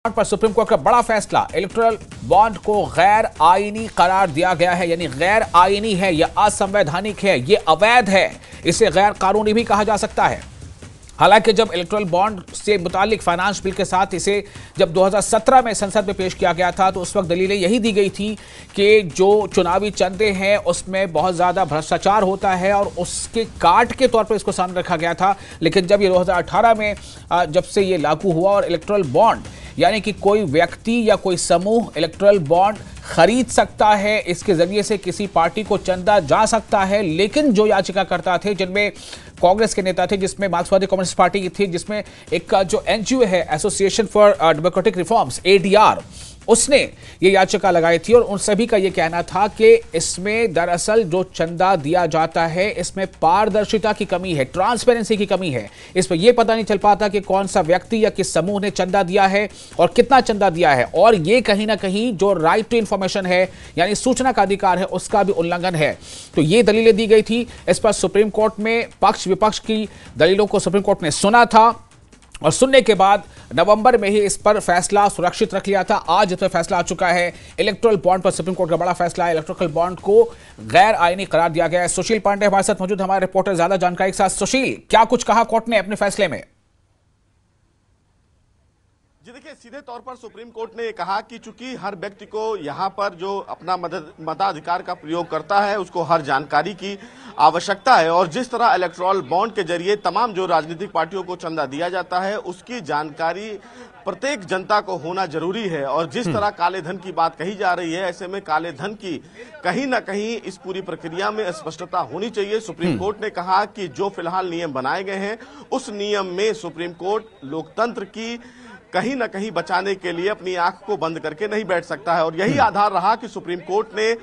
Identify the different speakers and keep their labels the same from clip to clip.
Speaker 1: पर supreme court का बड़ा फैसला, इलेक्टोरल बॉन्ड को गैर आईनी करार दिया गया है। यानी गैर आईनी है, यह असंवैधानिक है, यह अवैध है, इसे गैर कानूनी भी कहा जा सकता है। हालांकि जब इलेक्टोरल बॉन्ड से मुतालिक फाइनेंस बिल के साथ इसे जब 2017 में संसद में पेश किया गया था तो उस वक्त दलीलें यही दी गई थी कि जो चुनावी चंदे हैं उसमें बहुत ज़्यादा भ्रष्टाचार होता है और उसके काट के तौर पर इसको सामने रखा गया था। लेकिन जब ये 2018 में जब से ये लागू हुआ और इलेक्टोरल बॉन्ड यानी कि कोई व्यक्ति या कोई समूह इलेक्टोरल बॉन्ड खरीद सकता है, इसके जरिए से किसी पार्टी को चंदा जा सकता है। लेकिन जो याचिकाकर्ता थे, जिनमें कांग्रेस के नेता थे, जिसमें मार्क्सवादी कम्युनिस्ट पार्टी की थी, जिसमें एक जो एनजीओ है association for democratic reforms ADR, उसने ये याचिका लगाई थी और उन सभी का ये कहना था कि इसमें दरअसल जो चंदा दिया जाता है इसमें पारदर्शिता की कमी है, ट्रांसपेरेंसी की कमी है। इस पर यह पता नहीं चल पाता कि कौन सा व्यक्ति या किस समूह ने चंदा दिया है और कितना चंदा दिया है। और ये कहीं ना कहीं जो राइट टू इंफॉर्मेशन है यानी सूचना का अधिकार है उसका भी उल्लंघन है। तो ये दलीलें दी गई थी। इस पर सुप्रीम कोर्ट में पक्ष विपक्ष की दलीलों को सुप्रीम कोर्ट ने सुना था और सुनने के बाद नवंबर में ही इस पर फैसला सुरक्षित रख लिया था। आज इस पर फैसला आ चुका है। इलेक्टोरल बॉन्ड पर सुप्रीम कोर्ट का बड़ा फैसला है। इलेक्टोरल बॉन्ड को गैर आईनी करार दिया गया है। सुशील पांडे हमारे साथ मौजूद, हमारे रिपोर्टर, ज्यादा जानकारी के साथ। सुशील, क्या कुछ कहा कोर्ट ने अपने फैसले में?
Speaker 2: जी देखिए, सीधे तौर पर सुप्रीम कोर्ट ने कहा कि चूंकि हर व्यक्ति को यहाँ पर जो अपना मताधिकार का प्रयोग करता है उसको हर जानकारी की आवश्यकता है और जिस तरह इलेक्टोरल बॉन्ड के जरिए तमाम जो राजनीतिक पार्टियों को चंदा दिया जाता है उसकी जानकारी प्रत्येक जनता को होना जरूरी है। और जिस तरह काले धन की बात कही जा रही है, ऐसे में काले धन की कहीं ना कहीं इस पूरी प्रक्रिया में स्पष्टता होनी चाहिए। सुप्रीम कोर्ट ने कहा कि जो फिलहाल नियम बनाए गए हैं उस नियम में सुप्रीम कोर्ट लोकतंत्र की कहीं ना कहीं बचाने के लिए अपनी आंख को बंद करके नहीं बैठ सकता है। और यही आधार रहा कि सुप्रीम कोर्ट ने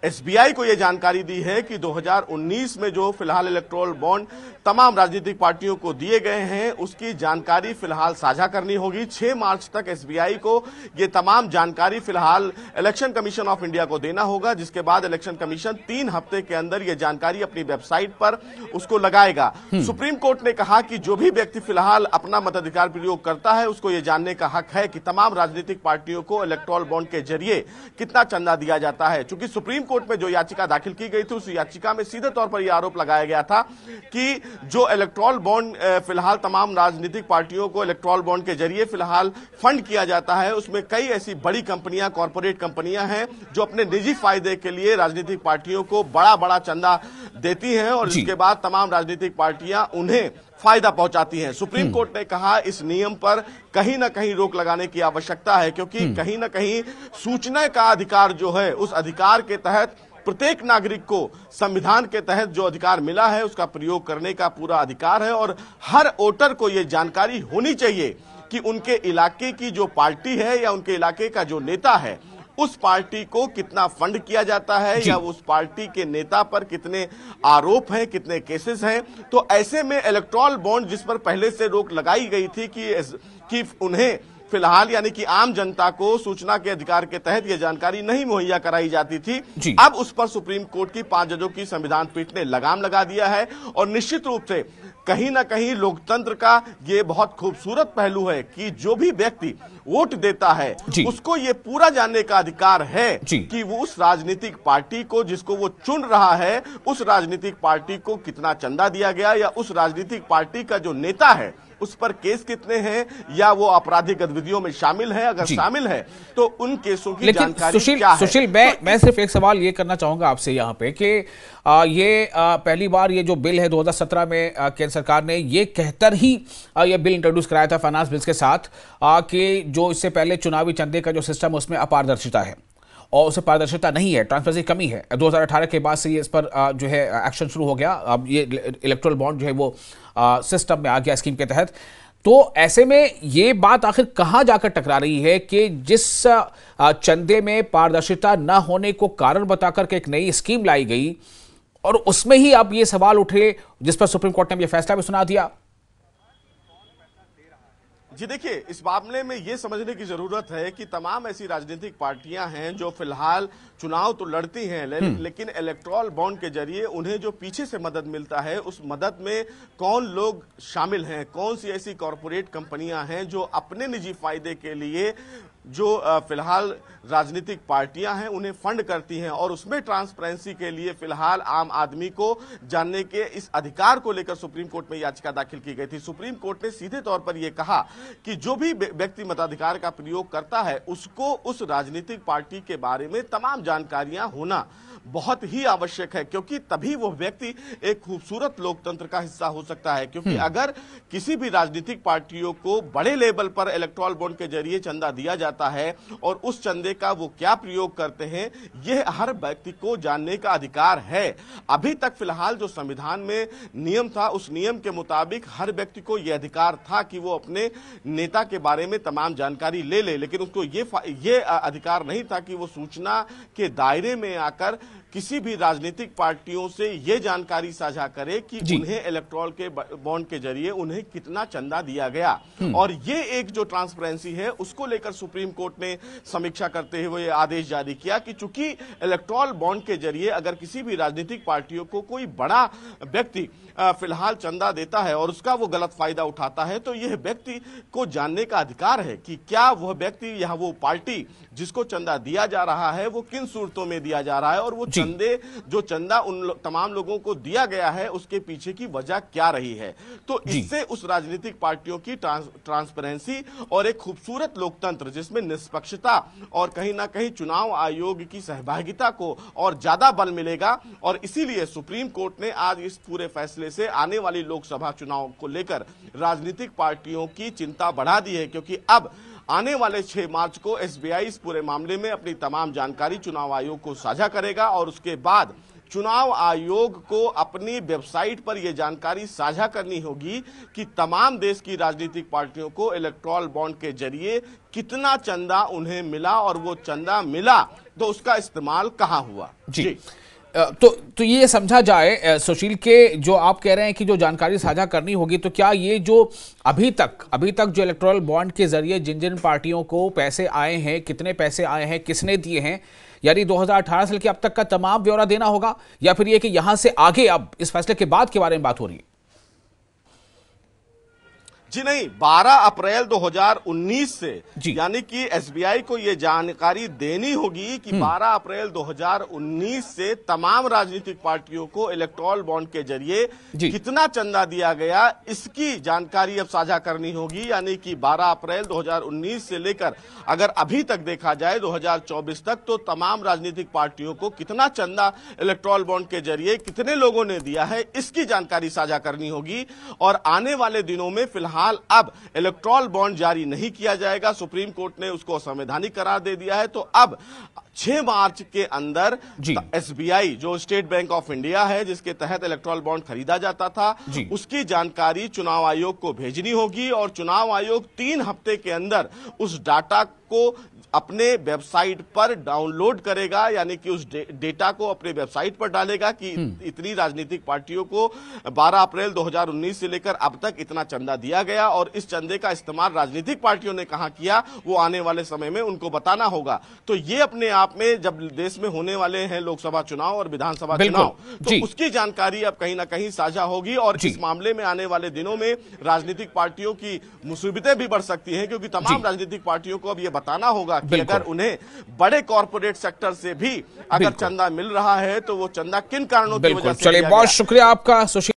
Speaker 2: एसबीआई को यह जानकारी दी है कि 2019 में जो फिलहाल इलेक्टोरल बॉन्ड तमाम राजनीतिक पार्टियों को दिए गए हैं उसकी जानकारी फिलहाल साझा करनी होगी। 6 मार्च तक एसबीआई को ये तमाम जानकारी फिलहाल इलेक्शन कमीशन ऑफ इंडिया को देना होगा, जिसके बाद इलेक्शन कमीशन 3 हफ्ते के अंदर ये जानकारी अपनी वेबसाइट पर उसको लगाएगा। सुप्रीम कोर्ट ने कहा कि जो भी व्यक्ति फिलहाल अपना मताधिकार प्रयोग करता है उसको ये जानने का हक है कि तमाम राजनीतिक पार्टियों को इलेक्टोरल बॉन्ड के जरिए कितना चंदा दिया जाता है। चूंकि सुप्रीम कोर्ट में जो याचिका दाखिल की गई थी उस याचिका में सीधे तौर पर यह आरोप लगाया गया था कि जो इलेक्टोरल बॉन्ड फिलहाल तमाम राजनीतिक पार्टियों को इलेक्टोरल बॉन्ड के जरिए फिलहाल फंड किया जाता है उसमें कई ऐसी बड़ी कंपनियां, कॉर्पोरेट कंपनियां हैं जो अपने निजी फायदे के लिए राजनीतिक पार्टियों को बड़ा बड़ा चंदा देती हैं और इसके बाद तमाम राजनीतिक पार्टियां उन्हें फायदा पहुंचाती हैं। सुप्रीम कोर्ट ने कहा इस नियम पर कहीं ना कहीं रोक लगाने की आवश्यकता है, क्योंकि कहीं ना कहीं सूचना का अधिकार जो है उस अधिकार के तहत प्रत्येक नागरिक को संविधान के तहत जो अधिकार मिला है उसका प्रयोग करने का पूरा अधिकार है। और हर वोटर को यह जानकारी होनी चाहिए कि उनके इलाके की जो पार्टी है या उनके इलाके का जो नेता है उस पार्टी को कितना फंड किया जाता है या उस पार्टी के नेता पर कितने आरोप हैं, कितने केसेस हैं। तो ऐसे में इलेक्टोरल बॉन्ड जिस पर पहले से रोक लगाई गई थी कि उन्हें फिलहाल यानी कि आम जनता को सूचना के अधिकार के तहत यह जानकारी नहीं मुहैया कराई जाती थी, अब उस पर सुप्रीम कोर्ट की 5 जजों की संविधान पीठ ने लगाम लगा दिया है। और निश्चित रूप से कहीं ना कहीं लोकतंत्र का ये बहुत खूबसूरत पहलू है कि जो भी व्यक्ति वोट देता है उसको ये पूरा जानने का अधिकार है कि वो उस राजनीतिक पार्टी को जिसको वो चुन रहा है उस राजनीतिक पार्टी को कितना चंदा दिया गया या उस राजनीतिक पार्टी का जो नेता है उस पर केस कितने हैं या वो आपराधिक गतिविधियों में शामिल है, अगर शामिल है तो उन केसों की जानकारी क्या है।
Speaker 1: सुशील, मैं सिर्फ एक सवाल ये करना चाहूंगा आपसे यहाँ पे कि ये पहली बार ये जो बिल है 2017 में केंद्र सरकार ने ये कहकर ही ये बिल इंट्रोड्यूस कराया था फाइनेंस बिल्स के साथ कि जो इससे पहले चुनावी चंदे का जो सिस्टम उसमें अपारदर्शिता है और उसे पारदर्शिता नहीं है, ट्रांसपेरेंसी कमी है। 2018 के बाद से ये इस पर जो है एक्शन शुरू हो गया। अब ये इलेक्टोरल बॉन्ड जो है वो सिस्टम में आ गया स्कीम के तहत। तो ऐसे में ये बात आखिर कहाँ जाकर टकरा रही है कि जिस चंदे में पारदर्शिता न होने को कारण बताकर के एक नई स्कीम लाई गई और उसमें ही अब ये सवाल उठे जिस पर सुप्रीम कोर्ट ने ये फैसला भी सुना दिया।
Speaker 2: जी देखिए, इस मामले में ये समझने की जरूरत है कि तमाम ऐसी राजनीतिक पार्टियां हैं जो फिलहाल चुनाव तो लड़ती हैं, लेकिन इलेक्टोरल बॉन्ड के जरिए उन्हें जो पीछे से मदद मिलता है, उस मदद में कौन लोग शामिल हैं, कौन सी ऐसी कॉरपोरेट कंपनियां हैं जो अपने निजी फायदे के लिए जो फिलहाल राजनीतिक पार्टियां हैं उन्हें फंड करती हैं, और उसमें ट्रांसपेरेंसी के लिए फिलहाल आम आदमी को जानने के इस अधिकार को लेकर सुप्रीम कोर्ट में याचिका दाखिल की गई थी। सुप्रीम कोर्ट ने सीधे तौर पर यह कहा कि जो भी व्यक्ति मताधिकार का प्रयोग करता है उसको उस राजनीतिक पार्टी के बारे में तमाम जानकारियां होना बहुत ही आवश्यक है, क्योंकि तभी वो व्यक्ति एक खूबसूरत लोकतंत्र का हिस्सा हो सकता है। क्योंकि अगर किसी भी राजनीतिक पार्टियों को बड़े लेवल पर इलेक्टोरल बॉन्ड के जरिए चंदा दिया जाता है और उस चंदे का वो क्या प्रयोग करते हैं, यह हर व्यक्ति को जानने का अधिकार है। अभी तक फिलहाल जो संविधान में नियम था, उस नियम के मुताबिक हर व्यक्ति को यह अधिकार था कि वो अपने नेता के बारे में तमाम जानकारी ले ले, लेकिन उसको ये अधिकार नहीं था कि वो सूचना के दायरे में आकर किसी भी राजनीतिक पार्टियों से यह जानकारी साझा करे कि उन्हें इलेक्टोरल के बॉन्ड के जरिए उन्हें कितना चंदा दिया गया। और ये एक जो ट्रांसपेरेंसी है उसको लेकर सुप्रीम कोर्ट ने समीक्षा करते हुए आदेश जारी किया कि चूंकि इलेक्टोरल बॉन्ड के जरिए अगर किसी भी राजनीतिक पार्टियों को कोई बड़ा व्यक्ति फिलहाल चंदा देता है और उसका वो गलत फायदा उठाता है, तो यह व्यक्ति को जानने का अधिकार है कि क्या वह व्यक्ति या वो पार्टी जिसको चंदा दिया जा रहा है वो किन सूरतों में दिया जा रहा है, और वो जो चंदा उन तमाम लोगों को दिया गया है उसके पीछे की वजह क्या रही है। तो इससे उस राजनीतिक पार्टियों की ट्रांसपेरेंसी और एक खूबसूरत लोकतंत्र जिसमें निष्पक्षता और कहीं ना कहीं चुनाव आयोग की सहभागिता को और ज्यादा बल मिलेगा। और इसीलिए सुप्रीम कोर्ट ने आज इस पूरे फैसले से आने वाली लोकसभा चुनाव को लेकर राजनीतिक पार्टियों की चिंता बढ़ा दी है, क्योंकि अब आने वाले 6 मार्च को एसबीआई इस पूरे मामले में अपनी तमाम जानकारी चुनाव आयोग को साझा करेगा, और उसके बाद चुनाव आयोग को अपनी वेबसाइट पर यह जानकारी साझा करनी होगी कि तमाम देश की राजनीतिक पार्टियों को इलेक्टोरल बॉन्ड के जरिए कितना चंदा उन्हें मिला, और वो चंदा मिला तो उसका इस्तेमाल कहां हुआ। जी
Speaker 1: तो ये समझा जाए सुशील के जो आप कह रहे हैं कि जो जानकारी साझा करनी होगी, तो क्या ये जो अभी तक जो इलेक्टोरल बॉन्ड के जरिए जिन जिन पार्टियों को पैसे आए हैं, कितने पैसे आए हैं, किसने दिए हैं, यानी 2018 से लेकर अब तक का तमाम ब्यौरा देना होगा, या फिर ये कि यहां से आगे अब इस फैसले के बाद के बारे में बात हो रही है?
Speaker 2: जी नहीं, 12 अप्रैल 2019 से यानी कि एसबीआई को यह जानकारी देनी होगी कि 12 अप्रैल 2019 से तमाम राजनीतिक पार्टियों को इलेक्टोरल बॉन्ड के जरिए कितना चंदा दिया गया, इसकी जानकारी अब साझा करनी होगी। यानी कि 12 अप्रैल 2019 से लेकर अगर अभी तक देखा जाए 2024 तक, तो तमाम राजनीतिक पार्टियों को कितना चंदा इलेक्टोरल बॉन्ड के जरिए कितने लोगों ने दिया है, इसकी जानकारी साझा करनी होगी। और आने वाले दिनों में फिलहाल अब इलेक्टोरल बॉन्ड जारी नहीं किया जाएगा, सुप्रीम कोर्ट ने उसको असंवैधानिक करार दे दिया है। तो अब 6 मार्च के अंदर एसबीआई जो स्टेट बैंक ऑफ इंडिया है, जिसके तहत इलेक्टोरल बॉन्ड खरीदा जाता था, उसकी जानकारी चुनाव आयोग को भेजनी होगी, और चुनाव आयोग 3 हफ्ते के अंदर उस डाटा को अपने वेबसाइट पर डाउनलोड करेगा, यानी कि उस डेटा को अपने वेबसाइट पर डालेगा कि इतनी राजनीतिक पार्टियों को 12 अप्रैल 2019 से लेकर अब तक इतना चंदा दिया गया, और इस चंदे का इस्तेमाल राजनीतिक पार्टियों ने कहां किया वो आने वाले समय में उनको बताना होगा। तो ये अपने आप में जब देश में होने वाले हैं लोकसभा चुनाव और विधानसभा चुनाव, तो उसकी जानकारी अब कहीं ना कहीं साझा होगी, और इस मामले में आने वाले दिनों में राजनीतिक पार्टियों की मुसीबतें भी बढ़ सकती हैं, क्योंकि तमाम राजनीतिक पार्टियों को अब यह बताना होगा कि अगर उन्हें बड़े कॉर्पोरेट सेक्टर से भी अगर चंदा मिल रहा है तो वो चंदा किन कारणों की वजह से।
Speaker 1: चलिए, बहुत शुक्रिया आपका सुशील।